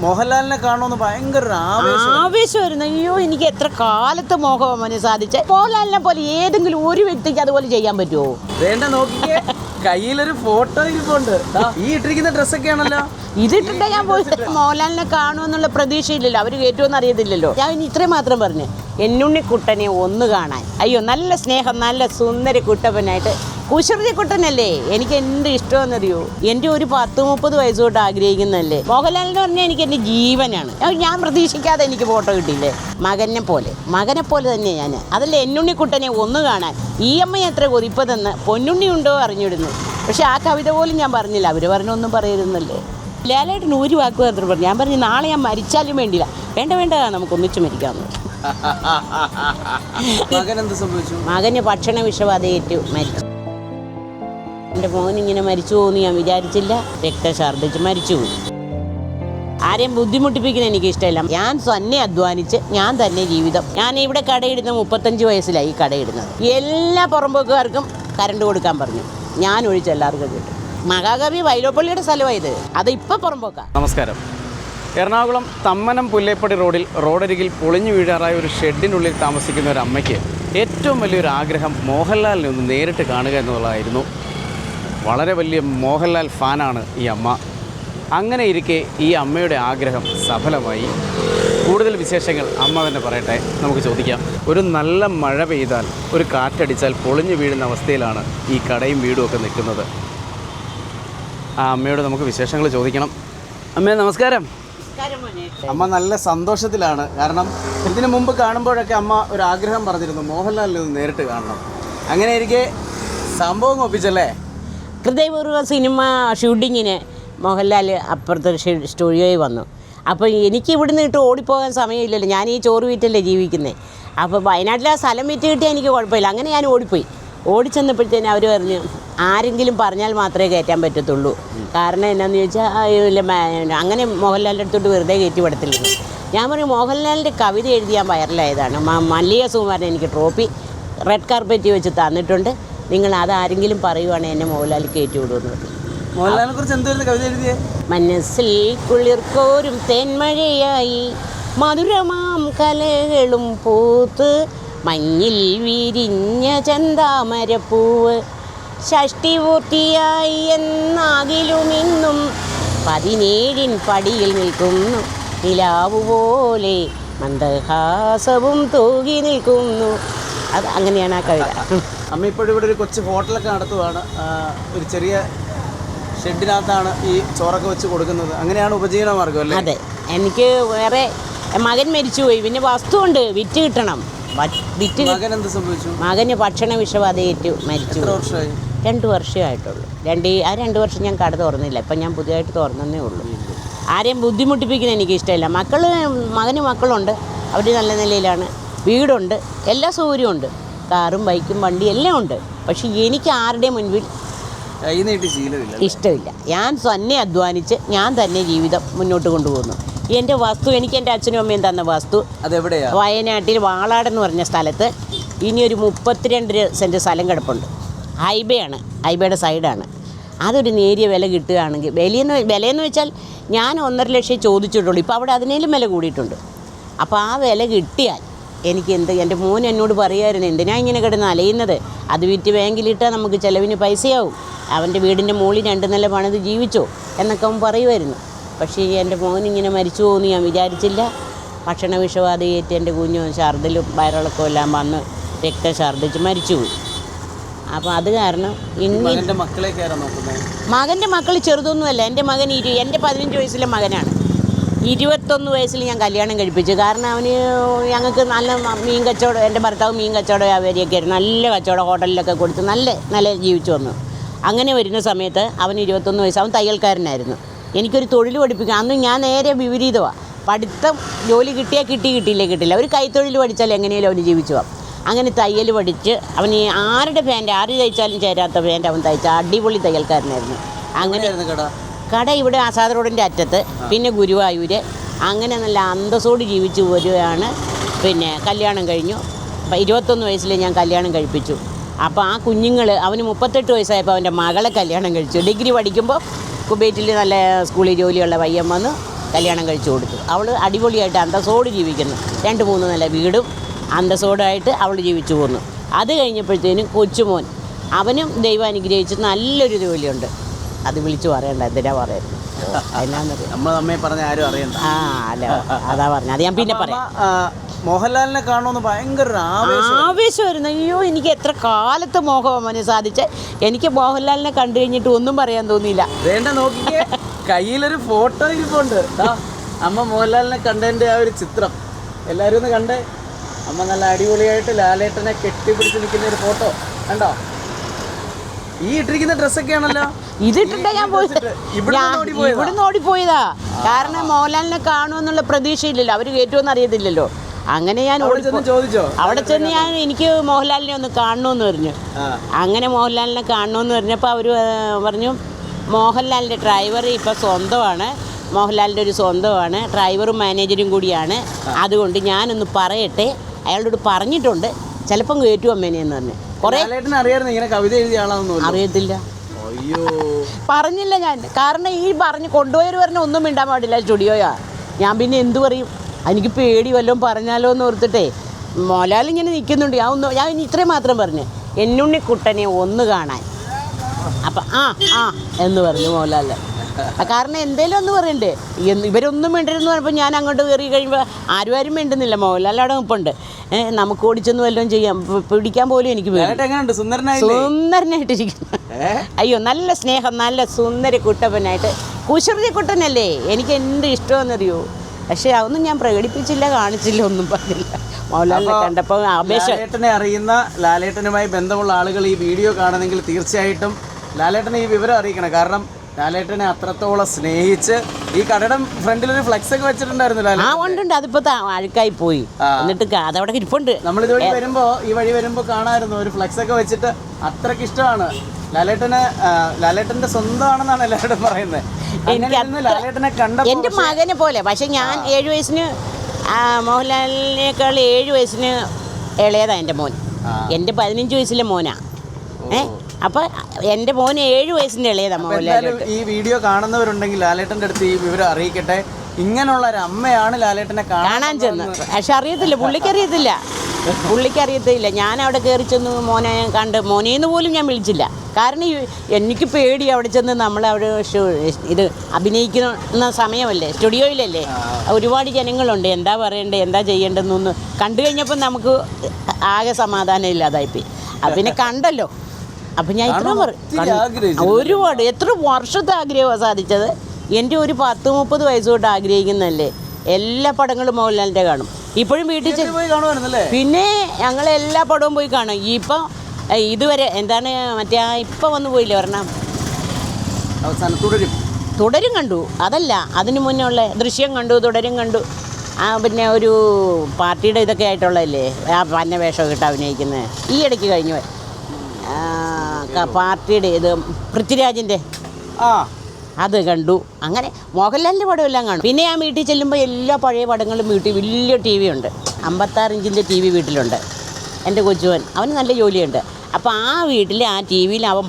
മോഹൻലാലിനെ കാണുമെന്ന് ഭയങ്കര ആവേശമായിരുന്നു. അയ്യോ, എനിക്ക് എത്ര കാലത്ത് മോഹമന് സാധിച്ചേ. മോഹൻലാലിനെ പോലെ ഏതെങ്കിലും ഒരു വ്യക്തിക്ക് അതുപോലെ ചെയ്യാൻ പറ്റുമോ? വേണ്ട, നോക്കിക്കേ, കയ്യിലൊരു ഫോട്ടോ ഇരിപ്പുണ്ട്. ഈ ഇട്ടിരിക്കുന്ന ഡ്രസ്സൊക്കെയാണല്ലോ ഇതിട്ടിട്ടാ ഞാൻ പോയിട്ട് മോഹൻലാലിനെ കാണുമെന്നുള്ള പ്രതീക്ഷയില്ലല്ലോ. അവർ കയറ്റുമെന്ന് അറിയത്തില്ലല്ലോ. ഞാൻ ഇനി ഇത്രയും മാത്രം പറഞ്ഞു, എന്നുണ്ണിക്കുട്ടനെ ഒന്ന് കാണാൻ. അയ്യോ, നല്ല സ്നേഹം, നല്ല സുന്ദരി കുട്ടപ്പനായിട്ട്. കുശൃതി കുട്ടനല്ലേ എനിക്ക് എന്ത് ഇഷ്ടമെന്നറിയോ. എൻ്റെ ഒരു 10-30 വയസ്സ് തൊട്ട് ആഗ്രഹിക്കുന്നതല്ലേ മോഹൻലാലിന് പറഞ്ഞാൽ എനിക്ക് എൻ്റെ ജീവനാണ്. ഞാൻ പ്രതീക്ഷിക്കാതെ എനിക്ക് ഫോട്ടോ കിട്ടിയില്ലേ. മകനെ പോലെ തന്നെ ഞാൻ. അതല്ലേ എന്നുണ്ണിക്കുട്ടനെ ഒന്ന് കാണാൻ. ഈ അമ്മ എത്ര കൊതിപ്പതെന്ന് പൊന്നുണ്ണി ഉണ്ടോ അറിഞ്ഞിടുന്നു. പക്ഷെ ആ കവിത പോലും ഞാൻ പറഞ്ഞില്ല. അവർ പറഞ്ഞൊന്നും പറയരുന്നല്ലേ. ലാലേട്ടന് ഒരു വാക്ക് മാത്രം പറഞ്ഞു. ഞാൻ പറഞ്ഞു, നാളെ ഞാൻ മരിച്ചാലും വേണ്ടില്ല. വേണ്ട, നമുക്ക് ഒന്നിച്ച് മരിക്കാമെന്ന്. മകന് ഭക്ഷണ വിഷബാധയേറ്റു മരിച്ചു. എൻ്റെ മോനിങ്ങനെ മരിച്ചു പോകുമെന്ന് ഞാൻ വിചാരിച്ചില്ല. രക്തഛർദ്ദിച്ച് മരിച്ചുപോയി. ആരെയും ബുദ്ധിമുട്ടിപ്പിക്കുന്ന എനിക്ക് ഇഷ്ടമില്ല. ഞാൻ തന്നെ അധ്വാനിച്ച് ഞാൻ തന്നെ ജീവിതം. ഞാൻ ഇവിടെ കടയിടുന്ന 35 വയസ്സിലായി കടയിടുന്നത്. എല്ലാ പുറമ്പോക്കുകാർക്കും കറണ്ട് കൊടുക്കാൻ പറഞ്ഞു. ഞാൻ ഒഴിച്ച് എല്ലാവർക്കും കിട്ടും. മഹാകവി വൈലോപ്പള്ളിയുടെ സ്ഥലമായത്. അത് ഇപ്പം പുറമ്പോക്കാം. നമസ്കാരം. എറണാകുളം തമ്മനം പുല്ലേപ്പടി റോഡിൽ റോഡരികിൽ പൊളിഞ്ഞു വീഴാറായ ഒരു ഷെഡിനുള്ളിൽ താമസിക്കുന്ന ഒരു അമ്മയ്ക്ക് ഏറ്റവും വലിയൊരു ആഗ്രഹം മോഹൻലാലിനെ ഒന്ന് നേരിട്ട് കാണുക എന്നുള്ളതായിരുന്നു. വളരെ വലിയ മോഹൻലാൽ ഫാനാണ് ഈ അമ്മ. അങ്ങനെ ഇരിക്കെ ഈ അമ്മയുടെ ആഗ്രഹം സഫലമായി. കൂടുതൽ വിശേഷങ്ങൾ അമ്മ തന്നെ പറയട്ടെ, നമുക്ക് ചോദിക്കാം. ഒരു നല്ല മഴ പെയ്താൽ, ഒരു കാറ്റടിച്ചാൽ പൊളിഞ്ഞു വീഴുന്ന അവസ്ഥയിലാണ് ഈ കടയും വീടും ഒക്കെ നിൽക്കുന്നത്. ആ അമ്മയോട് നമുക്ക് വിശേഷങ്ങൾ ചോദിക്കണം. അമ്മേ, നമസ്കാരം. അമ്മ നല്ല സന്തോഷത്തിലാണ്. കാരണം ഇതിനു മുമ്പ് കാണുമ്പോഴൊക്കെ അമ്മ ഒരു ആഗ്രഹം പറഞ്ഞിരുന്നു, മോഹൻലാലിനെ ഒന്ന് നേരിട്ട് കാണണം. അങ്ങനെ ഇരിക്കെ സംഭവം ഒപ്പിച്ചല്ലേ. ഹൃദയപൂർവ്വ സിനിമ ഷൂട്ടിങ്ങിന് മോഹൻലാൽ അപ്പുറത്തെ സ്റ്റുഡിയോയിൽ വന്നു. അപ്പോൾ എനിക്ക് ഇവിടുന്ന് ഇട്ട് ഓടിപ്പോകാൻ സമയമില്ലല്ലോ. ഞാൻ ഈ ചോറ് വീറ്റല്ലേ ജീവിക്കുന്നത്. അപ്പോൾ വയനാട്ടിലെ ആ സ്ഥലം വിറ്റ് കിട്ടിയാൽ എനിക്ക് കുഴപ്പമില്ല. അങ്ങനെ ഞാൻ ഓടിച്ചെന്നപ്പോഴത്തേനും അവർ പറഞ്ഞു, ആരെങ്കിലും പറഞ്ഞാൽ മാത്രമേ കയറ്റാൻ പറ്റത്തുള്ളൂ. കാരണം എന്നാന്ന് ചോദിച്ചാൽ അങ്ങനെ മോഹൻലാലിൻ്റെ അടുത്തോട്ട് വെറുതെ കയറ്റി വിടത്തില്ല. ഞാൻ പറയും, മോഹൻലാലിൻ്റെ കവിത എഴുതിയാൻ വൈറലായതാണ്. മല്ലിക സുകുമാരൻ എനിക്ക് ട്രോഫി റെഡ് കാർപ്പറ്റ് വെച്ച് തന്നിട്ടുണ്ട്. നിങ്ങൾ അതാരെങ്കിലും പറയുവാണെങ്കിൽ എന്നെ മോഹൻലാൽ കയറ്റി വിടുമെന്ന് പറഞ്ഞു. മോഹൻലാലിനെ കുറിച്ച് എന്തായിരുന്നു കവിത എഴുതിയേ? മനസ്സിൽ കുളിർക്കോരും തേന്മഴയായി മധുരമാം കലകളും പൂത്ത് മഞ്ഞിൽ വിരിഞ്ഞ ചെന്താമരപ്പൂവ് ഷഷ്ടി പൂർത്തിയായി എന്നാകിലും ഇന്നും 17 പടിയിൽ നിൽക്കുന്നു നിലാവു പോലെ മന്ദഹാസവും തൂകി നിൽക്കുന്നു. അത് അങ്ങനെയാണ് ആ കവിത. അമ്മ ഇപ്പോഴും ഇവിടെ ഒരു കൊച്ചു ഹോട്ടലൊക്കെ നടത്തുവാണ്. ഒരു ചെറിയ ഷെഡിനകത്താണ് ഈ ചോറൊക്കെ വെച്ച് കൊടുക്കുന്നത്. അങ്ങനെയാണ് ഉപജീവന മാർഗം അല്ലേ? അതെ. എനിക്ക് വേറെ മകൻ മരിച്ചുപോയി. പിന്നെ വസ്തുണ്ട്, വിറ്റ് കിട്ടണം. മകൻ എന്ത് സംഭവിച്ചു? മകന് ഭക്ഷണ വിഷബാധയേറ്റു മരിച്ചു. 2 വർഷമായിട്ടുള്ളൂ. 2 വർഷം ഞാൻ കട തുറന്നില്ല. ഇപ്പം ഞാൻ പുതിയതായിട്ട് തുറന്നേ ഉള്ളൂ. ആരെയും ബുദ്ധിമുട്ടിപ്പിക്കുന്ന എനിക്ക് ഇഷ്ടമില്ല. മകന് മക്കളുണ്ട്. അവർ നല്ല നിലയിലാണ്. വീടുണ്ട്, എല്ലാ സൗകര്യമുണ്ട്. കാറും ബൈക്കും വണ്ടി എല്ലാം ഉണ്ട്. പക്ഷെ എനിക്ക് ആരുടെയും മുൻപിൽ ഇഷ്ടമില്ല. ഞാൻ തന്നെ അധ്വാനിച്ച് ഞാൻ തന്നെ ജീവിതം മുന്നോട്ട് കൊണ്ടുപോകുന്നു. എൻ്റെ വസ്തു എനിക്ക് എൻ്റെ അച്ഛനും അമ്മയും തന്ന വസ്തു അതെവിടെയാണ്? വയനാട്ടിൽ വാളാടെന്ന് പറഞ്ഞ സ്ഥലത്ത് ഇനിയൊരു 32 സെൻറ്റ് സ്ഥലം കിടപ്പുണ്ട്. ഹൈബയുടെ സൈഡാണ്. അതൊരു നേരിയ വില കിട്ടുകയാണെങ്കിൽ, വിലയെന്ന് വെച്ചാൽ ഞാൻ 1.5 ലക്ഷം ചോദിച്ചിട്ടുള്ളൂ. ഇപ്പോൾ അവിടെ അതിനേലും വില കൂടിയിട്ടുണ്ട്. അപ്പോൾ ആ വില കിട്ടിയാൽ എനിക്ക് എൻ്റെ മോൻ എന്നോട് പറയുമായിരുന്നു, എന്തിനാ ഇങ്ങനെ കിടന്ന് അലയുന്നത്, അത് വിറ്റ് ബാങ്കിലിട്ടാൽ നമുക്ക് ചിലവിന് പൈസയാവും, അവൻ്റെ വീടിൻ്റെ മുകളിൽ 2 നില പണിത് ജീവിച്ചോ എന്നൊക്കെ അവൻ പറയുമായിരുന്നു. പക്ഷേ എൻ്റെ മോൻ ഇങ്ങനെ മരിച്ചു പോകുമെന്ന് ഞാൻ വിചാരിച്ചില്ല. ഭക്ഷണ വിഷബാധയേറ്റ് എൻ്റെ കുഞ്ഞു ഛർദ്ദിലും വയറിളക്കവും എല്ലാം വന്ന് രക്തഛർദ്ദിച്ച് മരിച്ചുപോയി. അപ്പോൾ അത് കാരണം മകൻ്റെ മക്കൾ ചെറുതൊന്നുമല്ല. എൻ്റെ മകൻ എൻ്റെ 15 വയസ്സിലെ മകനാണ്. 21 വയസ്സിൽ ഞാൻ കല്യാണം കഴിപ്പിച്ചു. കാരണം അവന് ഞങ്ങൾക്ക് നല്ല മീൻ കച്ചവടം, എൻ്റെ ഭർത്താവ് മീൻ കച്ചവട വ്യാപാരിയൊക്കെ ആയിരുന്നു. നല്ല കച്ചവടം ഹോട്ടലിലൊക്കെ കൊടുത്ത് നല്ല ജീവിച്ചു വന്നു. അങ്ങനെ വരുന്ന സമയത്ത് അവന് 21 വയസ്സ്. അവൻ തയ്യൽക്കാരനായിരുന്നു. എനിക്കൊരു തൊഴിൽ പഠിപ്പിക്കുക. അന്ന് ഞാൻ നേരെ വിപരീതമാണ്. പഠിത്തം ജോലി കിട്ടിയാൽ കിട്ടിയില്ല. ഒരു കൈത്തൊഴിൽ പഠിച്ചാൽ എങ്ങനെയാലും അവന് ജീവിച്ചു പോകാം. അങ്ങനെ തയ്യൽ പഠിച്ച് അവന് ആരുടെ പാൻറ്റ്, ആര് തയ്ച്ചാലും ചേരാത്ത പാൻറ്റ് അവൻ തയ്ച്ച അടിപൊളി തയ്യൽക്കാരനായിരുന്നു. അങ്ങനെ കട ഇവിടെ ആസാദ് റോഡിൻ്റെ അറ്റത്ത്, പിന്നെ ഗുരുവായൂർ. അങ്ങനെ നല്ല അന്തസ്സോട് ജീവിച്ചു വരികയാണ്. പിന്നെ കല്യാണം കഴിഞ്ഞു. 21 വയസ്സിൽ ഞാൻ കല്യാണം കഴിപ്പിച്ചു. അപ്പോൾ ആ കുഞ്ഞുങ്ങൾ, അവന് 38 വയസ്സായപ്പോൾ അവൻ്റെ മകളെ കല്യാണം കഴിച്ചു. ഡിഗ്രി പഠിക്കുമ്പോൾ കുവൈറ്റിൽ നല്ല സ്കൂളിൽ ജോലിയുള്ള പയ്യൻ വന്നു. കല്യാണം കഴിച്ചു കൊടുത്തു. അവൾ അടിപൊളിയായിട്ട് അന്തസ്സോട് ജീവിക്കുന്നു. 2-3 നില വീടും അന്തസ്സോടായിട്ട് അവൾ ജീവിച്ചു പോന്നു. അത് കഴിഞ്ഞപ്പോഴത്തേനും കൊച്ചുമോൻ, അവനും ദൈവം അനുഗ്രഹിച്ച് നല്ലൊരു ജോലിയുണ്ട്. അത് വിളിച്ചു പറയണ്ട, എന്തിനാ പറയുന്നത്, എന്നാന്നറിയാം. നമ്മൾ അമ്മയെ പറഞ്ഞ ആരും അറിയണ്ട. അല്ല, അതാ പറഞ്ഞത്. അത് ഞാൻ പിന്നെ പറയാം. മോഹൻലാലിനെ കാണുമെന്ന് ഭയങ്കര ആവേശമായിരുന്നു. അയ്യോ, എനിക്ക് എത്ര കാലത്ത് മോഹമന് സാധിച്ച. എനിക്ക് മോഹൻലാലിനെ കണ്ടു കഴിഞ്ഞിട്ട് ഒന്നും പറയാൻ തോന്നിയില്ല. വേണ്ട, നോക്കിക്കേ, കയ്യിലൊരു ഫോട്ടോ ഇരിപ്പുണ്ട്. അമ്മ മോഹൻലാലിനെ കണ്ടതിൻ്റെ ആ ഒരു ചിത്രം എല്ലാവരും ഒന്ന് കണ്ടേ. അമ്മ നല്ല അടിപൊളിയായിട്ട് ലാലേട്ടനെ കെട്ടിപ്പിടിച്ച് നിൽക്കുന്ന ഒരു ഫോട്ടോ കണ്ടോ? ഈ ഇട്ടിരിക്കുന്ന ഡ്രസ്സൊക്കെയാണല്ലോ. ഇതിട്ടിട്ടാ ഞാൻ പോയത്. ഇവിടുന്ന് ഓടിപ്പോയതാ. കാരണം മോഹൻലാലിനെ കാണുമെന്നുള്ള പ്രതീക്ഷയില്ലല്ലോ, അവർ കയറ്റുമെന്ന് അറിയത്തില്ലല്ലോ. അങ്ങനെ ഞാൻ ചോദിച്ചോ? അവിടെ ചെന്ന് ഞാൻ എനിക്ക് മോഹൻലാലിനെ ഒന്ന് കാണണമെന്ന് പറഞ്ഞു. അങ്ങനെ മോഹൻലാലിനെ കാണണമെന്ന് പറഞ്ഞപ്പോൾ അവർ പറഞ്ഞു, മോഹൻലാലിൻ്റെ ഡ്രൈവർ ഇപ്പോൾ സ്വന്തമാണ്, മോഹൻലാലിൻ്റെ ഒരു സ്വന്തമാണ്, ഡ്രൈവറും മാനേജരും കൂടിയാണ്. അതുകൊണ്ട് ഞാനൊന്ന് പറയട്ടെ, അയാളോട് പറഞ്ഞിട്ടുണ്ട്, ചിലപ്പം കയറ്റും അമ്മേനെന്ന് പറഞ്ഞു. കുറേ ഇങ്ങനെ കവിത എഴുതിയ ആളാണെന്ന് അറിയത്തില്ല. അയ്യോ, പറഞ്ഞില്ല ഞാൻ. കാരണം ഈ കൊണ്ടുപോയവർ പറഞ്ഞ ഒന്നും മിണ്ടാൻ പാടില്ല സ്റ്റുഡിയോയാ. ഞാൻ പിന്നെ എന്തു പറയും, എനിക്ക് പേടി വല്ലതും പറഞ്ഞാലോ എന്ന് ഓർത്തിട്ടേ. മോഹൻലാൽ ഇങ്ങനെ നിൽക്കുന്നുണ്ട്. ഞാൻ ഇനി ഇത്രയും മാത്രം പറഞ്ഞു, എന്നുണ്ണിക്കുട്ടനെ ഒന്ന് കാണാൻ. അപ്പം എന്ന് പറഞ്ഞു മോഹൻലാൽ. കാരണം എന്തേലും ഒന്ന് പറയണ്ടേ. ഇവരൊന്നും വേണ്ടിരുന്നു പറഞ്ഞപ്പോൾ ഞാൻ അങ്ങോട്ട് കയറി കഴിയുമ്പോൾ ആരും വേണ്ടുന്നില്ല. മോഹൻലാൽ അവിടെ നിൽപ്പുണ്ട്. നമുക്ക് ഓടിച്ചൊന്നും വല്ലതും ചെയ്യാം, പിടിക്കാൻ പോലും എനിക്ക് സുന്ദരനായിട്ടിരിക്കുന്നു. അയ്യോ, നല്ല സ്നേഹം, നല്ല സുന്ദര കുട്ടപ്പനായിട്ട്. കുസൃതി കുട്ടനല്ലേ, എനിക്ക് എന്ത് ഇഷ്ടമെന്നറിയോ. പക്ഷേ അതൊന്നും ഞാൻ പ്രകടിപ്പിച്ചില്ല, കാണിച്ചില്ല, ഒന്നും പറഞ്ഞില്ല. മോഹൻലാലിനെ കണ്ടപ്പോൾ ലാലേട്ടനെ അറിയുന്ന, ലാലേട്ടനുമായി ബന്ധമുള്ള ആളുകൾ ഈ വീഡിയോ കാണുന്നെങ്കിൽ തീർച്ചയായിട്ടും ലാലേട്ടനെ ഈ വിവരം അറിയിക്കണം. കാരണം ലാലേട്ടനെ അത്രത്തോളം സ്നേഹിച്ച് ഈ കടയുടെ ഫ്രണ്ടിലൊരു ഫ്ലെക്സ് ഒക്കെ വെച്ചിട്ടുണ്ടായിരുന്നു. ഉണ്ട്. അതിപ്പോ അഴുക്കായി പോയി. എന്നിട്ട് അതവിടെ ഇരിപ്പുണ്ട്. നമ്മൾ ഈ വഴി വരുമ്പോ കാണാമായിരുന്നു ഒരു ഫ്ലെക്സ് ഒക്കെ വെച്ചിട്ട്. അത്രയ്ക്ക് ഇഷ്ടമാണ് ലാലേട്ടന്. ലാലേട്ടന്റെ സ്വന്തമാണെന്നാണ് എല്ലാവരും പറയുന്നത്. ലാലേട്ടനെ കണ്ട എൻ്റെ മകനെ പോലെ. പക്ഷെ ഞാൻ 7 വയസ്സിന് മോഹൻലാലിനേക്കാൾ 7 വയസ്സിന് ഇളയതാ എൻ്റെ മോൻ. എൻ്റെ 15 വയസ്സിലെ മോനാ. അപ്പം എൻ്റെ മോന് 7 വയസ്സിൻ്റെ ഇളയതാ മോഹൻലാൽ. ഈ വീഡിയോ കാണുന്നവരുണ്ടെങ്കിൽ ലാലേട്ടൻ്റെ അടുത്ത് ഈ വിവരം അറിയിക്കട്ടെ. ഇങ്ങനെയുള്ള ഒരു അമ്മയാണ് ലാലേട്ടനെ കാണാൻ ചെന്ന്. പക്ഷെ അറിയത്തില്ല, പുള്ളിക്കറിയത്തില്ല. ഞാൻ അവിടെ കയറി ചെന്ന് മോനെ കണ്ട്, മോനേന്ന് പോലും ഞാൻ വിളിച്ചില്ല. കാരണം എനിക്ക് പേടി. അവിടെ ചെന്ന് നമ്മളവിടെ ഇത് അഭിനയിക്കുന്ന സമയമല്ലേ, സ്റ്റുഡിയോയിലല്ലേ, ഒരുപാട് ജനങ്ങളുണ്ട്. എന്താ പറയണ്ടേ, എന്താ ചെയ്യേണ്ടതെന്നൊന്ന് കണ്ടു കഴിഞ്ഞപ്പോൾ നമുക്ക് ആകെ സമാധാനം ഇല്ലാതായിപ്പോയി. പിന്നെ കണ്ടല്ലോ. അപ്പം ഞാൻ ഒരുപാട് എത്ര വർഷത്തെ ആഗ്രഹമാണ് സാധിച്ചത്. എൻ്റെ ഒരു 10-30 വയസ്സ് തൊട്ട് ആഗ്രഹിക്കുന്നതല്ലേ. എല്ലാ പടങ്ങളും മോഹൻലാലിൻ്റെ കാണും. ഇപ്പോഴും വീട്ടിൽ പിന്നെ ഞങ്ങൾ എല്ലാ പടവും പോയി കാണും. ഇപ്പം ഇതുവരെ എന്താണ് മറ്റേ ഇപ്പം വന്ന് പോയില്ലേ പറഞ്ഞാൽ തുടരും കണ്ടു. അതല്ല, അതിന് മുന്നേ ഉള്ള ദൃശ്യം കണ്ടു, തുടരും കണ്ടു. പിന്നെ ഒരു പാർട്ടിയുടെ ഇതൊക്കെ ആയിട്ടുള്ളതല്ലേ, പന്ന വേഷമൊക്കെ ഇട്ട് അഭിനയിക്കുന്നത്. ഈ ഇടയ്ക്ക് കഴിഞ്ഞു പാർട്ടിയുടെ ഇത് പൃഥ്വിരാജിൻ്റെ അത് കണ്ടു. അങ്ങനെ മോഹൻലാലിൻ്റെ പടമെല്ലാം കാണും. പിന്നെ ഞാൻ വീട്ടിൽ ചെല്ലുമ്പോൾ എല്ലാ പഴയ പടങ്ങളും വീട്ടിൽ വലിയ TV ഉണ്ട്. 56 ഇഞ്ചിൻ്റെ TV വീട്ടിലുണ്ട്. എൻ്റെ കൊച്ചുവൻ, അവന് നല്ല ജോലിയുണ്ട്. അപ്പോൾ ആ വീട്ടിൽ ആ TV-യിൽ അവൻ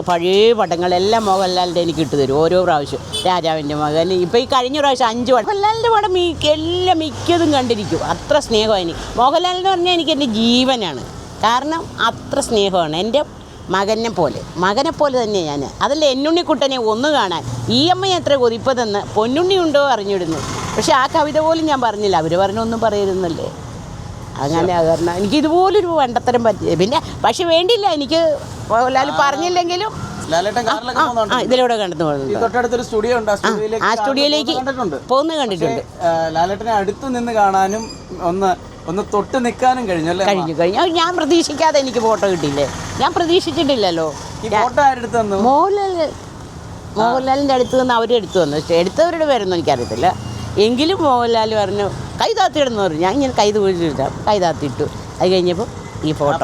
പഴയ പടങ്ങളെല്ലാം മോഹൻലാലിൻ്റെ എനിക്ക് ഇട്ട് തരും ഓരോ പ്രാവശ്യം. രാജാവിൻ്റെ മകൻ, ഇപ്പോൾ ഈ കഴിഞ്ഞ പ്രാവശ്യം 5 പടം മോഹൻലാലിൻ്റെ പടം എല്ലാം മിക്കതും കണ്ടിരിക്കും. അത്ര സ്നേഹമാണ് എനിക്ക് മോഹൻലാലിന് പറഞ്ഞാൽ. എനിക്ക് എൻ്റെ ജീവനാണ്. കാരണം അത്ര സ്നേഹമാണ്. എൻ്റെ മകനെ പോലെ തന്നെ ഞാൻ. അതല്ല എന്നുണ്ണിക്കുട്ടനെ ഒന്ന് കാണാൻ. ഈ അമ്മ എത്ര കൊതിപ്പതെന്ന് പൊന്നുണ്ണി ഉണ്ടോ അറിഞ്ഞിടുന്നു. പക്ഷെ ആ കവിത പോലും ഞാൻ പറഞ്ഞില്ല. അവർ പറഞ്ഞൊന്നും പറയരുന്നല്ലേ. അങ്ങനെ കാരണം എനിക്ക് ഇതുപോലൊരു വണ്ടത്തരം പറ്റി. പിന്നെ പക്ഷെ വേണ്ടിയില്ല, എനിക്ക് മോഹൻലാൽ പറഞ്ഞില്ലെങ്കിലും ഇതിലൂടെ കണ്ടു പോകുന്നുണ്ട്. ആ സ്റ്റുഡിയോയിലേക്ക് പോകുന്നത് കണ്ടിട്ടുണ്ട്. ലാലേട്ടനെ അടുത്ത് നിന്ന് കാണാനും ഒന്ന് തൊട്ട് നിൽക്കാനും കഴിഞ്ഞു. ഞാൻ പ്രതീക്ഷിക്കാതെ എനിക്ക് ഫോട്ടോ കിട്ടിയില്ലേ. ഞാൻ പ്രതീക്ഷിച്ചിട്ടില്ലല്ലോ. മോഹൻലാലിൻ്റെ അടുത്ത് നിന്ന് അവരെടുത്തു വന്നു. പക്ഷേ എടുത്തവരുടെ പേരൊന്നും എനിക്കറിയത്തില്ല. എങ്കിലും മോഹൻലാൽ പറഞ്ഞു കൈ താത്തിയിടുന്നു പറഞ്ഞു. ഞാൻ ഇങ്ങനെ കൈ വീഴ്ച കൈ താത്തിയിട്ടു. അത് കഴിഞ്ഞപ്പോൾ ഈ ഫോട്ടോ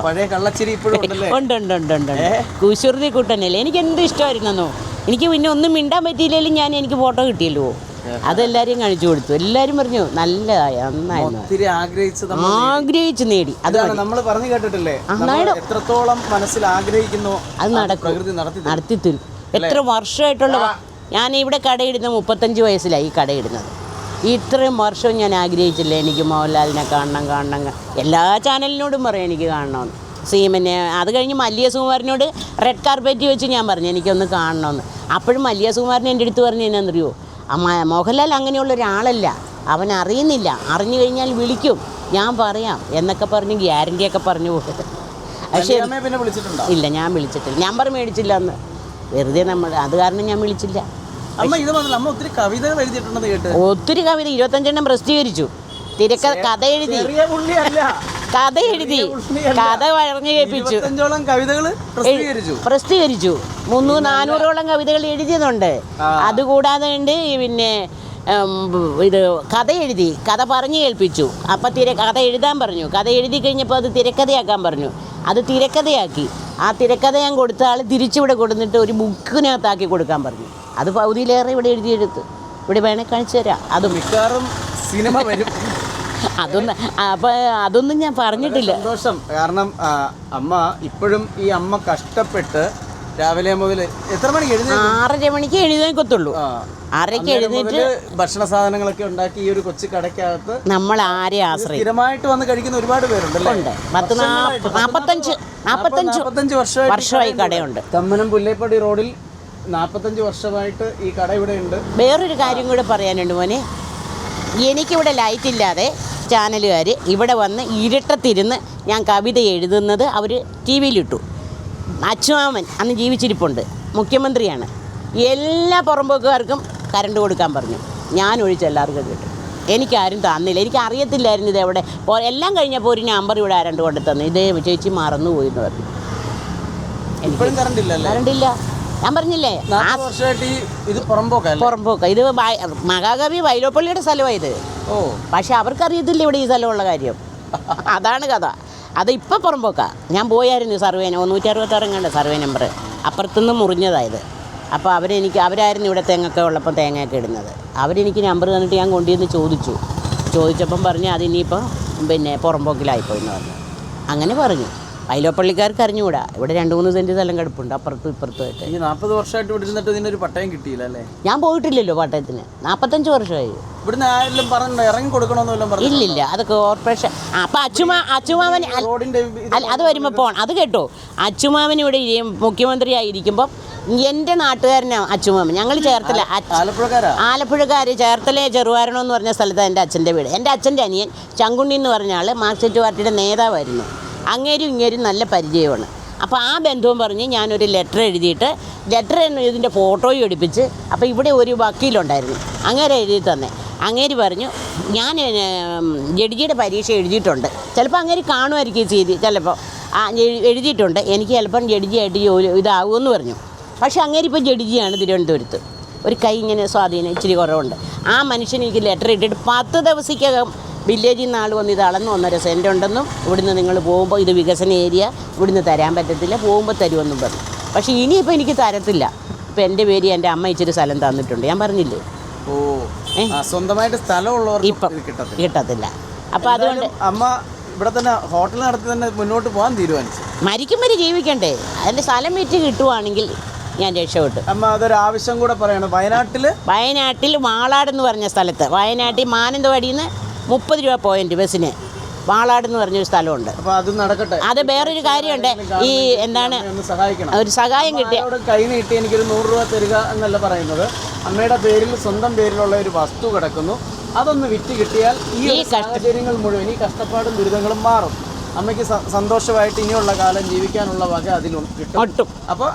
ഉണ്ട്. കുസൃതി കുട്ടനല്ലേ. എനിക്ക് എന്ത് ഇഷ്ടമായിരുന്നോ. എനിക്ക് പിന്നെ ഒന്നും മിണ്ടാൻ പറ്റിയില്ലെങ്കിലും എനിക്ക് ഫോട്ടോ കിട്ടിയല്ലോ. അതെല്ലാവരെയും കാണിച്ചു കൊടുത്തു. എല്ലാവരും പറഞ്ഞു നല്ലതായി, നന്നായിരുന്നു. ആഗ്രഹിച്ച് നേടി. അതാണ് നമ്മൾ പറഞ്ഞു കേട്ടിട്ടില്ലേ, എത്രത്തോളം മനസ്സിൽ ആഗ്രഹിക്കുന്നു അത് നടക്കും, നടത്തി തരും. എത്ര വർഷമായിട്ടുള്ള ഞാൻ ഇവിടെ കടയിടുന്നത് 35 വയസ്സിലായി കടയിടുന്നത്. ഇത്രയും വർഷവും ഞാൻ ആഗ്രഹിച്ചില്ല എനിക്ക് മോഹൻലാലിനെ കാണണം. എല്ലാ ചാനലിനോടും പറയും എനിക്ക് കാണണമെന്ന്. സീമനെ അത് കഴിഞ്ഞ് മല്ലിക സുകുമാരനോട് റെഡ് കാർപ്പറ്റ് വെച്ച് ഞാൻ പറഞ്ഞു എനിക്കൊന്ന് കാണണമെന്ന്. അപ്പോഴും മല്ലിക സുകുമാരൻ എൻ്റെ അടുത്ത് പറഞ്ഞു എന്നാന്നറിയോ, മോഹൻലാൽ അങ്ങനെയുള്ള ഒരാളല്ല, അവൻ അറിയുന്നില്ല, അറിഞ്ഞു കഴിഞ്ഞാൽ വിളിക്കും, ഞാൻ പറയാം എന്നൊക്കെ പറഞ്ഞ് ഗ്യാരണ്ടിയൊക്കെ പറഞ്ഞു പോയത്. പക്ഷേ ഇല്ല, ഞാൻ വിളിച്ചിട്ടില്ല, നമ്പർ മേടിച്ചില്ല അന്ന്, വെറുതെ നമ്മൾ അത് കാരണം ഞാൻ വിളിച്ചില്ല. ഒത്തിരി കവിത 25 പ്രസിദ്ധീകരിച്ചു. കഥ എഴുതി കഥ പറഞ്ഞു കേൾപ്പിച്ചു, പ്രസിദ്ധീകരിച്ചു. 300-400ഓളം കവിതകൾ എഴുതിയതുണ്ട്. അതുകൂടാതെ ഉണ്ട് പിന്നെ ഇത് കഥ എഴുതി, കഥ പറഞ്ഞു കേൾപ്പിച്ചു. അപ്പം കഥ എഴുതാൻ പറഞ്ഞു, കഥ എഴുതി കഴിഞ്ഞപ്പോൾ അത് തിരക്കഥയാക്കാൻ പറഞ്ഞു, അത് തിരക്കഥയാക്കി. ആ തിരക്കഥ ഞാൻ കൊടുത്ത ആൾ തിരിച്ചിവിടെ കൊടുത്തിട്ട് ഒരു ബുക്കിനകത്താക്കി കൊടുക്കാൻ പറഞ്ഞു. അത് പകുതിയിലേറെ ഇവിടെ എഴുതിയെടുത്ത്, ഇവിടെ വേണേൽ കാണിച്ചു തരാം. അത് മിക്കവാറും സിനിമ വരും. അതൊന്നും ഞാൻ പറഞ്ഞിട്ടില്ല. സന്തോഷം. കാരണം അമ്മ ഇപ്പോഴും ഈ അമ്മ കഷ്ടപ്പെട്ട് രാവിലെ മുതൽ എത്ര മണിക്ക് എഴുതി? 6:30 മണിക്ക് എഴുന്നേൽക്കത്തുള്ളൂ. 6:30 എഴുന്നേറ്റ് ഭക്ഷണ സാധനങ്ങളൊക്കെ ഉണ്ടാക്കി ഈ ഒരു കൊച്ചു കടയ്ക്കകത്ത് നമ്മൾ ആരെ ആശ്രയിക്കും? സ്ഥിരമായിട്ട് വന്ന് കഴിക്കുന്ന ഒരുപാട് പേരുണ്ടല്ലേ? 45 വർഷമായി കടയുണ്ട്. തമ്മനം പുല്ലേപ്പടി റോഡിൽ 45 വർഷമായിട്ട് ഈ കട ഇവിടെ ഉണ്ട്. വേറൊരു കാര്യം കൂടെ പറയാനുണ്ട് മോനെ, എനിക്കിവിടെ ലൈറ്റ് ഇല്ലാതെ ചാനലുകാർ ഇവിടെ വന്ന് ഇരുട്ടത്തിരുന്ന് ഞാൻ കവിത എഴുതുന്നത് അവർ ടി വിയിലിട്ടു. അച്ചുമാമൻ അന്ന് ജീവിച്ചിരിപ്പുണ്ട്, മുഖ്യമന്ത്രിയാണ്. എല്ലാ പുറമ്പോക്കുകാർക്കും കറണ്ട് കൊടുക്കാൻ പറഞ്ഞു. ഞാൻ ഒഴിച്ച് എല്ലാവർക്കും കിട്ടും. എനിക്കാരും തന്നില്ല, എനിക്ക് അറിയത്തില്ലായിരുന്നു ഇതെവിടെ. എല്ലാം കഴിഞ്ഞപ്പോൾ ഒരു നമ്പർ ഇവിടെ ആരണ്ട് കൊണ്ട് തന്നു, ഇതേ ചേച്ചി മറന്നുപോയി എന്ന് പറഞ്ഞു. കറണ്ടില്ല. ഞാൻ പറഞ്ഞില്ലേ പുറമ്പോക്ക. ഇത് മഹാകവി വൈലോപ്പള്ളിയുടെ സ്ഥലമാണ് ഇത്. പക്ഷെ അവർക്കറിയത്തില്ല ഇവിടെ ഈ സ്ഥലമുള്ള കാര്യം. അതാണ് കഥ. അത് ഇപ്പം പുറമ്പോക്ക. ഞാൻ പോയായിരുന്നു സർവേ 166 കണ്ട സർവേ നമ്പർ. അപ്പുറത്തുനിന്ന് മുറിഞ്ഞതായത്. അപ്പോൾ അവരായിരുന്നു ഇവിടെ തേങ്ങൊക്കെ ഉള്ളപ്പോൾ തേങ്ങയൊക്കെ ഇടുന്നത്. അവരെനിക്ക് നമ്പർ തന്നിട്ട് ഞാൻ കൊണ്ടുവന്ന് ചോദിച്ചപ്പം പറഞ്ഞു അതിനിപ്പോൾ പിന്നെ പുറമ്പോക്കിലായിപ്പോയെന്ന് പറഞ്ഞു. അങ്ങനെ പറഞ്ഞു. വൈലോപ്പള്ളിക്കാർക്ക് അറിഞ്ഞുകൂടാ, ഇവിടെ 2-3 സെൻറ്റ് സ്ഥലം കിടപ്പുണ്ട് അപ്പുറത്തും ഇപ്പുറത്തുമായിട്ട്. ഈ 40 വർഷമായിട്ട് ഇവിടെ ഇരുന്നിട്ട് ഇതിനൊരു പട്ടയം കിട്ടിയില്ല അല്ലേ? ഞാൻ പോയിട്ടില്ലല്ലോ പട്ടയത്തിന്, 45 വർഷമായി. ഇവിടുന്ന് ആരെങ്കിലും പറഞ്ഞു ഇറങ്ങി കൊടുക്കണമെന്നെല്ലാം പറഞ്ഞു? ഇല്ലില്ല, അത് കോർപ്പറേഷൻ. അപ്പം അച്ചുമാവൻ അത് വരുമ്പോൾ പോകണം. അത് കേട്ടോ, അച്ചുമാവൻ ഇവിടെ മുഖ്യമന്ത്രിയായിരിക്കുമ്പം എൻ്റെ നാട്ടുകാരനാണ് അച്ചുമാമൻ. ഞങ്ങൾ ചേർത്തല, ആലപ്പുഴക്കാർ, ചേർത്തല ചെറുവാരണം എന്ന് പറഞ്ഞ സ്ഥലത്താണ് എൻ്റെ അച്ഛൻ്റെ വീട്. എൻ്റെ അച്ഛൻ്റെ അനിയൻ ചങ്കുണ്ണി എന്ന് പറഞ്ഞ ആൾ മാർക്സിസ്റ്റ് പാർട്ടിയുടെ നേതാവായിരുന്നു. അങ്ങേരും ഇങ്ങേരും നല്ല പരിചയമാണ്. അപ്പോൾ ആ ബന്ധവും പറഞ്ഞ് ഞാനൊരു ലെറ്റർ എഴുതിയിട്ട് ഇതിൻ്റെ ഫോട്ടോയും എടുപ്പിച്ച്, അപ്പോൾ ഇവിടെ ഒരു വക്കീലുണ്ടായിരുന്നു, അങ്ങേരെ എഴുതി തന്നെ. അങ്ങേര് പറഞ്ഞു ഞാൻ ജഡ്ജിയുടെ പരീക്ഷ എഴുതിയിട്ടുണ്ട്, ചിലപ്പോൾ അങ്ങേര് കാണുമായിരിക്കും ചെയ്തി, ചിലപ്പോൾ എഴുതിയിട്ടുണ്ട്, എനിക്ക് ചിലപ്പം ജഡ്ജിയായിട്ട് ഇതാവുമെന്ന് പറഞ്ഞു. പക്ഷേ അങ്ങേരിപ്പോൾ ജഡ്ജിയാണ് തിരുവനന്തപുരത്ത്. ഒരു കൈ ഇങ്ങനെ സ്വാധീനം ഇച്ചിരി കുറവുണ്ട്. ആ മനുഷ്യൻ എനിക്ക് ലെറ്റർ ഇട്ടിട്ട് 10 ദിവസത്തേക്കകം വില്ലേജിൽ നിന്ന് ആൾ വന്ന് ഇത് അളന്ന് 1.5 സെൻറ്റ് ഉണ്ടെന്നും ഇവിടുന്ന് നിങ്ങൾ പോകുമ്പോൾ ഇത് വികസന ഏരിയ, ഇവിടുന്ന് തരാൻ പറ്റത്തില്ല, പോകുമ്പോൾ തരുമെന്നും പറഞ്ഞു. പക്ഷേ ഇനിയിപ്പോൾ എനിക്ക് തരത്തില്ല. ഇപ്പം എൻ്റെ പേര് എൻ്റെ അമ്മ ഇച്ചിരി സ്ഥലം തന്നിട്ടുണ്ട്, ഞാൻ പറഞ്ഞില്ലേ. സ്വന്തമായിട്ട് സ്ഥലമുള്ളവർക്ക് ഇപ്പം കിട്ടത്തില്ല. അപ്പോൾ അതുകൊണ്ട് അമ്മ ഇവിടെ തന്നെ ഹോട്ടൽ നടത്തി തന്നെ മുന്നോട്ട് പോകാൻ തീരുമാനിച്ചു. മരിക്കും വരെ ജീവിക്കണ്ടേ, അതിൻ്റെ സ്ഥലം വിറ്റ് കിട്ടുവാണെങ്കിൽ ഞാൻ രക്ഷപ്പെട്ടു. അമ്മ അതൊരു ആവശ്യം കൂടെ പറയണം. വയനാട്ടിൽ വാളാടെന്ന് പറഞ്ഞ സ്ഥലത്ത്, വയനാട്ടിൽ മാനന്തവാടിയിൽ നിന്ന് 30 രൂപ പോയിന്റ് ബസ്സിന് വാളാടെന്ന് പറഞ്ഞൊരു സ്ഥലമുണ്ട്. അപ്പോൾ അത് നടക്കട്ടെ. അത് വേറൊരു കാര്യമുണ്ട്, ഈ എന്താണ് ഒരു സഹായം കിട്ടിയ കൈ നീട്ടി എനിക്കൊരു 100 രൂപ തരിക എന്നല്ല പറയുന്നത്. അമ്മയുടെ പേരിൽ സ്വന്തം പേരിലുള്ള ഒരു വസ്തു കിടക്കുന്നു, അതൊന്ന് വിറ്റ് കിട്ടിയാൽ ഈ സാഹചര്യങ്ങൾ മുഴുവൻ, ഈ കഷ്ടപ്പാടും ദുരിതങ്ങളും മാറും. അമ്മയ്ക്ക് സന്തോഷമായിട്ട് ഇനിയുള്ള കാലം ജീവിക്കാനുള്ള വക അതിൽ കിട്ടും. അപ്പോൾ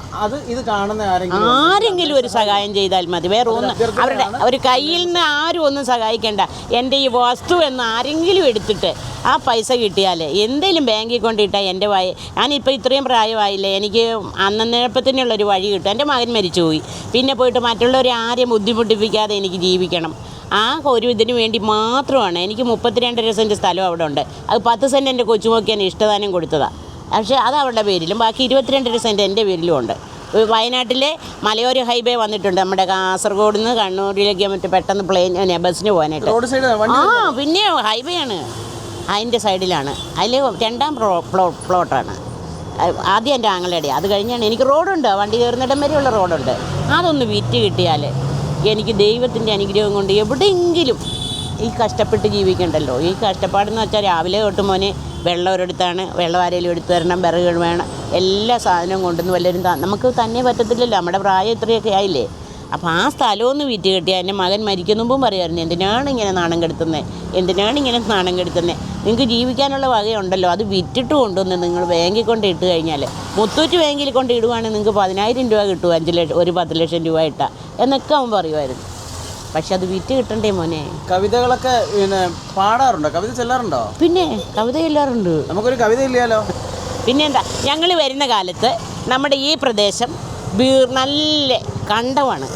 ഇത് കാണുന്ന ആരെങ്കിലും ഒരു സഹായം ചെയ്താൽ മതി. വേറെ ഒന്നും അവരുടെ ഒരു കയ്യിൽ നിന്ന് ആരും ഒന്നും സഹായിക്കേണ്ട. എൻ്റെ ഈ വസ്തു എന്ന് ആരെങ്കിലും എടുത്തിട്ട് ആ പൈസ കിട്ടിയാൽ എന്തെങ്കിലും ബാങ്കിൽ കൊണ്ടിട്ടാൽ എൻ്റെ ഞാനിപ്പോൾ ഇത്രയും പ്രായമായില്ലേ, എനിക്ക് അന്നേപ്പത്തിനുള്ളൊരു വഴി കിട്ടും. എൻ്റെ മകൻ മരിച്ചുപോയി, പിന്നെ പോയിട്ട് മറ്റുള്ളവരെ ആരെയും ബുദ്ധിമുട്ടിപ്പിക്കാതെ എനിക്ക് ജീവിക്കണം. ആ ഒരു ഇതിന് വേണ്ടി മാത്രമാണ്. എനിക്ക് 32 സെൻറ്റ് സ്ഥലം അവിടെ ഉണ്ട്. അത് 10 സെൻറ്റ് എൻ്റെ കൊച്ചുമോക്കാൻ ഇഷ്ടദാനം കൊടുത്തതാണ്. പക്ഷേ അത് അവരുടെ പേരിലും ബാക്കി 22 സെൻറ്റ് എൻ്റെ പേരിലും ഉണ്ട്. വയനാട്ടിലെ മലയോര ഹൈവേ വന്നിട്ടുണ്ട്, നമ്മുടെ കാസർഗോഡ് നിന്ന് കണ്ണൂരിലേക്ക് മറ്റേ പെട്ടെന്ന് ബസ്സിന് പോകാനായിട്ട്. പിന്നെ ഹൈവേ ആണ്, അതിൻ്റെ സൈഡിലാണ്. അതിൽ 2ാം പ്ലോട്ടാണ്. ആദ്യം എൻ്റെ ആങ്ങളുടെ, അത് കഴിഞ്ഞാണ് എനിക്ക് റോഡുണ്ട്, വണ്ടി കയറുന്നിടം വരെയുള്ള റോഡുണ്ട്. അതൊന്ന് വിറ്റ് കിട്ടിയാൽ എനിക്ക് ദൈവത്തിൻ്റെ അനുഗ്രഹം കൊണ്ട് എവിടെയെങ്കിലും ഈ കഷ്ടപ്പെട്ട് ജീവിക്കണ്ടല്ലോ. ഈ കഷ്ടപ്പാടെന്ന് വെച്ചാൽ രാവിലെ തൊട്ട് മോനെ വെള്ളം ഒരിടത്താണ്, വെള്ളം ആരെങ്കിലും എടുത്തു തരണം, വിറകുകൾ വേണം, എല്ലാ സാധനവും കൊണ്ടുവന്ന് വല്ലവരും നമുക്ക് തന്നെ പറ്റത്തില്ലല്ലോ, നമ്മുടെ പ്രായം ഇത്രയൊക്കെ ആയില്ലേ. അപ്പോൾ ആ സ്ഥലമൊന്ന് വിറ്റ് കിട്ടിയാൽ എൻ്റെ മകൻ മരിക്കുന്ന മുമ്പും പറയുമായിരുന്നു, എന്തിനാണ് ഇങ്ങനെ നാണം കെടുത്തുന്നത്, എന്തിനാണ് ഇങ്ങനെ നാണം കെടുത്തുന്നത്, നിങ്ങൾക്ക് ജീവിക്കാനുള്ള വകയുണ്ടല്ലോ, അത് വിറ്റിട്ട് കൊണ്ടുവന്ന് നിങ്ങൾ ബാങ്കിൽ കൊണ്ട് ഇട്ട് കഴിഞ്ഞാൽ, മുത്തൂറ്റ് ബാങ്കിൽ കൊണ്ട് ഇടുവാണെങ്കിൽ നിങ്ങൾക്ക് 10,000 രൂപ കിട്ടും, 5 ലക്ഷം, ഒരു 10 ലക്ഷം രൂപ ഇട്ടാൽ എന്നൊക്കെ അവൻ പറയുമായിരുന്നു. പക്ഷെ അത് വിറ്റ് കിട്ടണ്ടേ മോനെ. കവിതകളൊക്കെ പിന്നെ പാടാറുണ്ടോ? കവിത ചെല്ലാറുണ്ടോ? പിന്നെ കവിത ചെല്ലാറുണ്ട്. നമുക്കൊരു കവിത ഇല്ലല്ലോ. പിന്നെ എന്താ, ഞങ്ങൾ വരുന്ന കാലത്ത് നമ്മുടെ ഈ പ്രദേശം നല്ല കണ്ടമാണ്.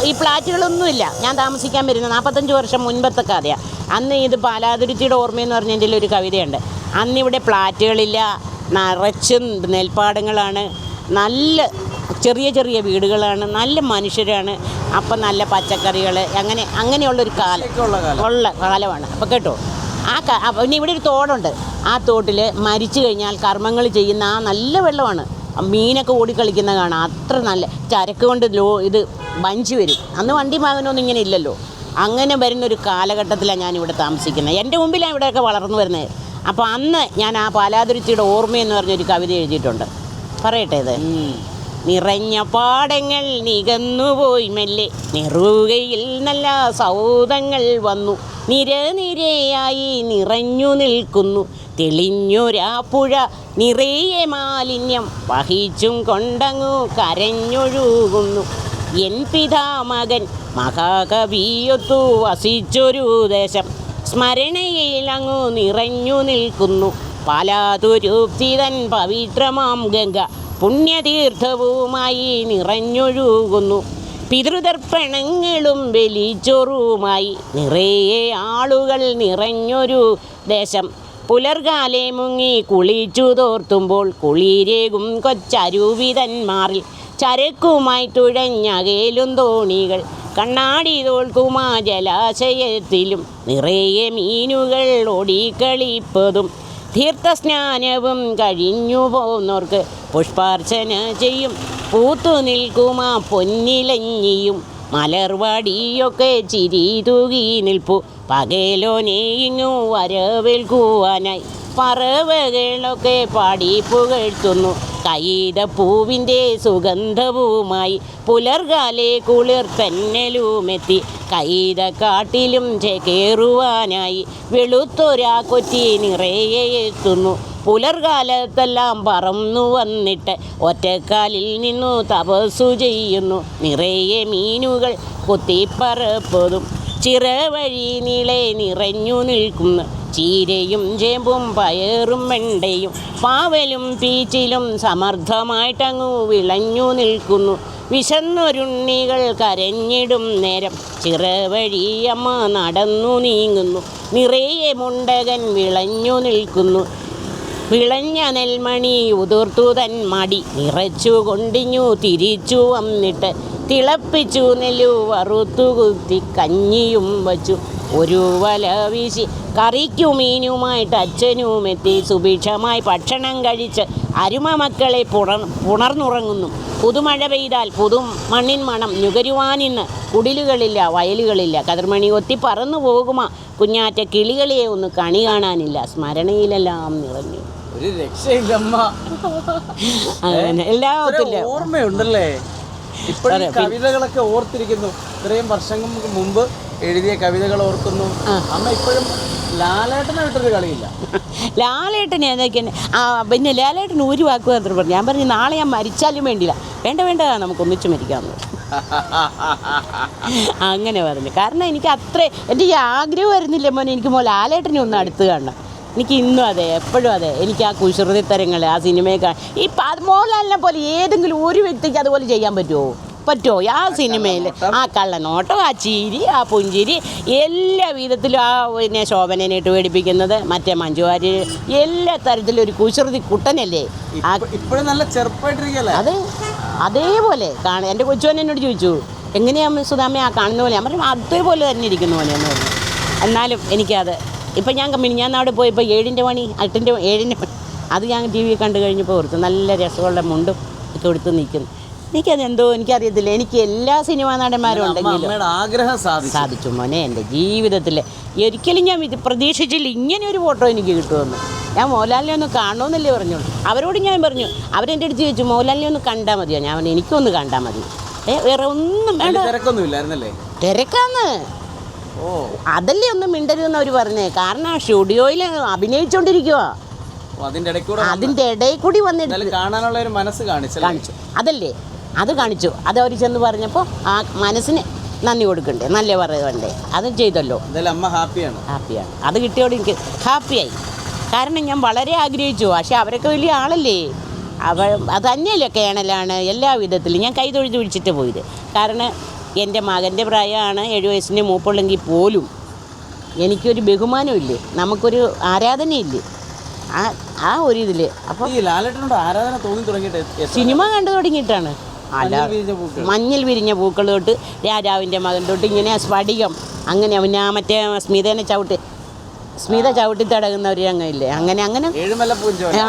ഈ ഫ്ലാറ്റുകളൊന്നുമില്ല. ഞാൻ താമസിക്കാൻ വരുന്ന 45 വർഷം മുൻപത്തെ കഥയാണ്. അന്ന് ഇത് പാലാതുരുത്തിയുടെ ഓർമ്മയെന്ന് പറഞ്ഞതിൻ്റെ ഒരു കവിതയുണ്ട്. അന്നിവിടെ ഫ്ലാറ്റുകളില്ല, നിറച്ചും നെൽപ്പാടങ്ങളാണ്, നല്ല ചെറിയ ചെറിയ വീടുകളാണ്, നല്ല മനുഷ്യരാണ്, അപ്പം നല്ല പച്ചക്കറികൾ, അങ്ങനെയുള്ളൊരു ഉള്ള കാലമാണ്. അപ്പോൾ കേട്ടോ, പിന്നെ ഇവിടെ ഒരു തോടുണ്ട്. ആ തോട്ടിൽ മരിച്ചു കഴിഞ്ഞാൽ കർമ്മങ്ങൾ ചെയ്യുന്ന ആ നല്ല വെള്ളമാണ്. മീനൊക്കെ ഓടിക്കളിക്കുന്ന കാണാം. അത്ര നല്ല ചരക്ക് കൊണ്ട് ഇത് വഞ്ചി വരും. അന്ന് വണ്ടി വാഹനമൊന്നും ഇങ്ങനെ ഇല്ലല്ലോ. അങ്ങനെ വരുന്നൊരു കാലഘട്ടത്തിലാണ് ഞാനിവിടെ താമസിക്കുന്നത്. എൻ്റെ മുമ്പിലാണ് ഇവിടെയൊക്കെ വളർന്നു വരുന്നത്. അപ്പോൾ അന്ന് ഞാൻ ആ പാലാതുരുത്തിയുടെ ഓർമ്മയെന്ന് പറഞ്ഞൊരു കവിത എഴുതിയിട്ടുണ്ട്. പറയട്ടെ ഇത്. നിറഞ്ഞ പാടങ്ങൾ നികന്നുപോയി മെല്ലെ, നിറുകയിൽ നല്ല സൗധങ്ങൾ വന്നു, നിരനിരയായി നിറഞ്ഞു നിൽക്കുന്നു, തെളിഞ്ഞൊരാ പുഴ നിറയെ മാലിന്യം വഹിച്ചും കൊണ്ടങ്ങു കരഞ്ഞൊഴുകുന്നു. എൻ പിതാമകൻ മഹാകവിയൊത്തു വസിച്ചൊരു ദേശം സ്മരണയിലങ്ങു നിറഞ്ഞു നിൽക്കുന്നു. പാലാതുരുത്തിതൻ പവിത്രമാം ഗംഗ പുണ്യതീർത്ഥവുമായി നിറഞ്ഞൊഴുകുന്നു. പിതൃതർപ്പണങ്ങളും ബലിച്ചോറുമായി നിറയെ ആളുകൾ നിറഞ്ഞൊരു ദേശം. പുലർകാലെ മുങ്ങി കുളിച്ചു തോർത്തുമ്പോൾ കുളിരേകും കൊച്ചരുവിതന്മാറിൽ ചരക്കുമായി തുഴഞ്ഞകേലും തോണികൾ. കണ്ണാടി തോൽക്കുമാ ജലാശയത്തിലും നിറയെ മീനുകൾ ഓടിക്കളിപ്പതും. തീർത്ഥസ്നാനവും കഴിഞ്ഞു പോന്നോർക്ക് പുഷ്പാർച്ചന ചെയ്യും പൂത്തു നിൽക്കുമാ പൊന്നിലഞ്ഞിയും. മലർവാടിയൊക്കെ ചിരി തൂകി നിൽപ്പു പകലോനെയിങ്ങു വരവേൽക്കുവാനായി. പറവകളൊക്കെ പാടി പുകഴ്ത്തുന്നു കൈതപ്പൂവിൻ്റെ സുഗന്ധവുമായി. പുലർകാലെ കുളിർ തെന്നലുമെത്തി കൈതക്കാട്ടിലും ചേക്കേറുവാനായി. വെളുത്തൊരാ കൊറ്റി നിറയെ എത്തുന്നു. പുലർകാലത്തെല്ലാം പറന്നു വന്നിട്ട് ഒറ്റക്കാലിൽ നിന്നു തപസ്സു ചെയ്യുന്നു. നിറയെ മീനുകൾ കൊത്തിപ്പറപ്പതും ചിറവഴി നീളെ നിറഞ്ഞു നിൽക്കുന്നു. ചീരയും ചേമ്പും പയറും വെണ്ടയും പാവലും പീച്ചിലും സമർത്ഥമായിട്ടങ്ങു വിളഞ്ഞു നിൽക്കുന്നു. വിശന്നൊരുണ്ണികൾ കരഞ്ഞിടും നേരം ചിറവഴിയമ്മ നടന്നു നീങ്ങുന്നു. നിറയെ മുണ്ടകൻ വിളഞ്ഞു നിൽക്കുന്നു. വിളഞ്ഞ നെൽമണി ഉതിർത്തു തൻ മടി നിറച്ചു കൊണ്ടിഞ്ഞു തിരിച്ചു വന്നിട്ട് തിളപ്പിച്ചു നെല്ലു വറുത്തു കുത്തി കഞ്ഞിയും വച്ചു. ഒരു വല വീശി കറിക്കു മീനുമായിട്ട് അച്ഛനുമെത്തി സുഭിക്ഷമായി ഭക്ഷണം കഴിച്ച് അരുമ മക്കളെ പുണർന്നുറങ്ങുന്നു. പുതുമഴ പെയ്താൽ മണ്ണിൻ മണം നുകരുവാനിന്ന് കുടിലുകളില്ല, വയലുകളില്ല. കതിർമണി ഒത്തി പറന്നു പോകുമാ കുഞ്ഞാറ്റ കിളികളെ ഒന്ന് കണി കാണാനില്ല. സ്മരണയിലെല്ലാം നിറഞ്ഞു. ഒരു രക്ഷയില്ലമ്മ. അങ്ങനെ എല്ലാം ഓർമ്മയുണ്ടല്ലേ? ഇപ്പോഴും കവിതകളൊക്കെ ഓർത്തിരിക്കുന്നു. ഇത്രയും വർഷങ്ങൾക്ക് മുമ്പ് എഴുതിയ കവിതകൾ ഓർക്കുന്നു. അമ്മ ഇപ്പോഴും ലാലേട്ടനായിട്ടൊരു കളിയില്ല. ലാലേട്ടനെ പിന്നെ ലാലേട്ടന് ഒരു വാക്ക് മാത്രം പറഞ്ഞു. ഞാൻ പറഞ്ഞു നാളെ ഞാൻ മരിച്ചാലും വേണ്ടില്ല. വേണ്ട നമുക്ക് ഒന്നിച്ച് മരിക്കാമെന്ന് അങ്ങനെ പറഞ്ഞു. കാരണം എനിക്ക് എൻ്റെ ഈ ആഗ്രഹം വരുന്നില്ല മോനെ, എനിക്ക് ലാലേട്ടനെ ഒന്ന് അടുത്ത് കാണണം. എനിക്ക് ഇന്നും അതെ, എപ്പോഴും അതെ. എനിക്ക് ആ കുസൃതിത്തരങ്ങൾ ആ സിനിമയൊക്കെ മോഹൻലാലിനെ പോലെ ഏതെങ്കിലും ഒരു വ്യക്തിക്ക് അതുപോലെ ചെയ്യാൻ പറ്റുമോ? ആ സിനിമയിൽ ആ കള്ളനോട്ടം, ആ ചിരി, ആ പുഞ്ചിരി, എല്ലാ വിധത്തിലും ആ പിന്നെ ശോഭനേനിട്ട് പേടിപ്പിക്കുന്നത്, മറ്റേ മഞ്ജു വാര്യർ, എല്ലാ തരത്തിലും ഒരു കുസൃതി കുട്ടനല്ലേ. ഇപ്പോഴും നല്ല ചെറുപ്പമായിട്ടിരിക്കല്ലേ? അത് അതേപോലെ എൻ്റെ കൊച്ചുവൻ എന്നോട് ചോദിച്ചു, എങ്ങനെയാണ് സുധാമ ആ കാണുന്ന പോലെ? ഞാൻ പറഞ്ഞു അതേപോലെ തന്നെ ഇരിക്കുന്ന പോലെ എന്ന് പറഞ്ഞു. എന്നാലും എനിക്കത് ഇപ്പം ഞാൻ അവിടെ പോയപ്പോൾ 7ൻ്റെ മണി 7ൻ്റെ മണി അത് ഞാൻ ടി വി കണ്ടു കഴിഞ്ഞപ്പോൾ ഓർത്തു നല്ല രസമുള്ള മുണ്ടും ഒക്കെ എടുത്ത് നിൽക്കുന്നു. എനിക്കറിയത്തില്ല. എനിക്ക് എല്ലാ സിനിമാ നടന്മാരും ഉണ്ടെങ്കിലും അമ്മയുടെ ആഗ്രഹം സാധിച്ചു മോനെ. എൻ്റെ ജീവിതത്തിൽ ഒരിക്കലും ഞാൻ പ്രതീക്ഷിച്ചില്ല ഇങ്ങനെ ഒരു ഫോട്ടോ എനിക്ക് കിട്ടുമെന്ന്. ഞാൻ മോഹൻലാലിനെ ഒന്ന് കാണണമെന്നല്ലേ പറഞ്ഞോളൂ. അവരോട് ഞാൻ പറഞ്ഞു, അവരെൻ്റെ അടുത്ത് ചോദിച്ചു മോഹൻലാലിനെ ഒന്ന് കണ്ടാൽ മതിയോ? ഞാൻ പറഞ്ഞു എനിക്കൊന്ന് കണ്ടാൽ മതി, വേറെ ഒന്നും വേണ്ട. തിരക്കൊന്നുമില്ലായിരുന്നല്ലേ? തിരക്കാന്ന്. ഓ, അതല്ലേ ഒന്നും മിണ്ടരുതെന്ന് അവർ പറഞ്ഞേ. കാരണം സ്റ്റുഡിയോയിൽ അഭിനയിച്ചുകൊണ്ടിരിക്കുക. അതിൻ്റെ ഇടയിൽ കൂടി വന്നിട്ട് കാണാനുള്ള ഒരു മനസ്സ് കാണിച്ചു. അതല്ലേ, അത് കാണിച്ചു. അത് അവർ ചെന്ന് പറഞ്ഞപ്പോൾ ആ മനസ്സിന് നന്ദി കൊടുക്കണ്ടേ, നല്ല പറയണ്ടേ, അത് ചെയ്തല്ലോ. അമ്മ ഹാപ്പിയാണ്. അത് കിട്ടിയോടെ എനിക്ക് ഹാപ്പിയായി. കാരണം ഞാൻ വളരെ ആഗ്രഹിച്ചു. പക്ഷേ അവരൊക്കെ വലിയ ആളല്ലേ. അത് തന്നെയല്ലേ കേണലാണ് എല്ലാ വിധത്തിലും. ഞാൻ കൈ തൊഴുത് പിടിച്ചിട്ട് പോയത്. കാരണം എൻ്റെ മകൻ്റെ പ്രായമാണ്, 7 വയസ്സിന് മൂപ്പുള്ളെങ്കിൽ പോലും എനിക്കൊരു ബഹുമാനമില്ലേ, നമുക്കൊരു ആരാധനയില്ലേ ആ ഒരു ഇതിൽ. അപ്പോൾ ഈ ലാലേട്ടനോട് ആരാധന തോന്നി തുടങ്ങിയിട്ട് സിനിമ കണ്ടു തുടങ്ങിയിട്ടാണ്. മഞ്ഞൾ വിരിഞ്ഞ പൂക്കൾ തൊട്ട് രാജാവിൻ്റെ മകൻ തൊട്ട് ഇങ്ങനെ സ്ഫടികം, അങ്ങനെ അവൻ ആ മറ്റേ സ്മിത ചവിട്ടി തടകുന്ന ഒരു രംഗമില്ലേ, അങ്ങനെ ആ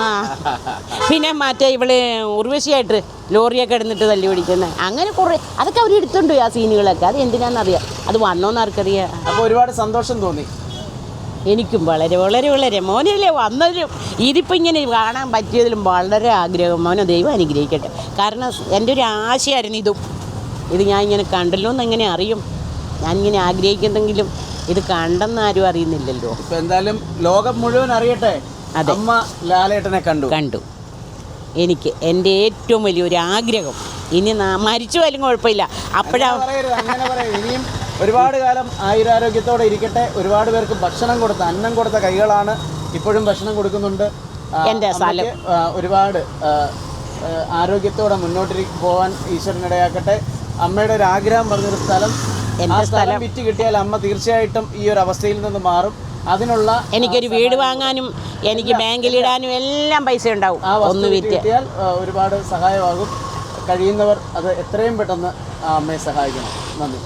പിന്നെ മറ്റേ ഇവള് ഉർവശിയായിട്ട് ലോറിയൊക്കെ ഇടുന്നിട്ട് തല്ലി പിടിക്കുന്നത്, അങ്ങനെ കുറേ അതൊക്കെ അവർ എടുത്തുണ്ട് ആ സീനുകളൊക്കെ. അത് എന്തിനാണെന്നറിയാം, അത് വന്നോന്ന് ആർക്കറിയാം. അപ്പോൾ ഒരുപാട് സന്തോഷം തോന്നി എനിക്കും. വളരെ വളരെ വളരെ മോനല്ലേ വന്നതിലും ഇതിപ്പോൾ ഇങ്ങനെ കാണാൻ പറ്റിയതിലും വളരെ ആഗ്രഹം. മോനെ ദൈവം അനുഗ്രഹിക്കട്ടെ. കാരണം എൻ്റെ ഒരു ആശയമായിരുന്നു ഇത് ഞാൻ ഇങ്ങനെ കണ്ടല്ലോ എന്നെങ്ങനെ അറിയും. ഞാനിങ്ങനെ ആഗ്രഹിക്കുന്നെങ്കിലും ഇത് കണ്ടെന്ന് ആരും അറിയുന്നില്ലല്ലോ. ഇപ്പം എന്തായാലും ലോകം മുഴുവൻ അറിയട്ടെ. അതെ, അമ്മ ലാലേട്ടനെ കണ്ടു. എനിക്ക് എൻ്റെ ഏറ്റവും വലിയൊരു ആഗ്രഹം, ഇനി മരിച്ചു പോയാലും കുഴപ്പമില്ല. ഇനിയും ഒരുപാട് കാലം ആയുരാരോഗ്യത്തോടെ ഇരിക്കട്ടെ. ഒരുപാട് പേർക്ക് അന്നം കൊടുത്ത കൈകളാണ്, ഇപ്പോഴും ഭക്ഷണം കൊടുക്കുന്നുണ്ട്. എൻ്റെ സ്ഥലം ഒരുപാട് ആരോഗ്യത്തോടെ മുന്നോട്ട് പോകാൻ ഈശ്വരനിടയാക്കട്ടെ. അമ്മയുടെ ഒരു ആഗ്രഹം പറഞ്ഞൊരു സ്ഥലം വിറ്റ് കിട്ടിയാൽ അമ്മ തീർച്ചയായിട്ടും ഈ ഒരു അവസ്ഥയിൽ നിന്ന് മാറും. അതിനുള്ള എനിക്കൊരു വീട് വാങ്ങാനും എനിക്ക് ബാങ്കിലിടാനും എല്ലാം പൈസ ഉണ്ടാവും. ഒന്ന് വിറ്റ് കിട്ടിയാൽ ഒരുപാട് സഹായമാകും. കഴിയുന്നവർ അത് എത്രയും പെട്ടെന്ന് അമ്മയെ സഹായിക്കണം. നന്ദി.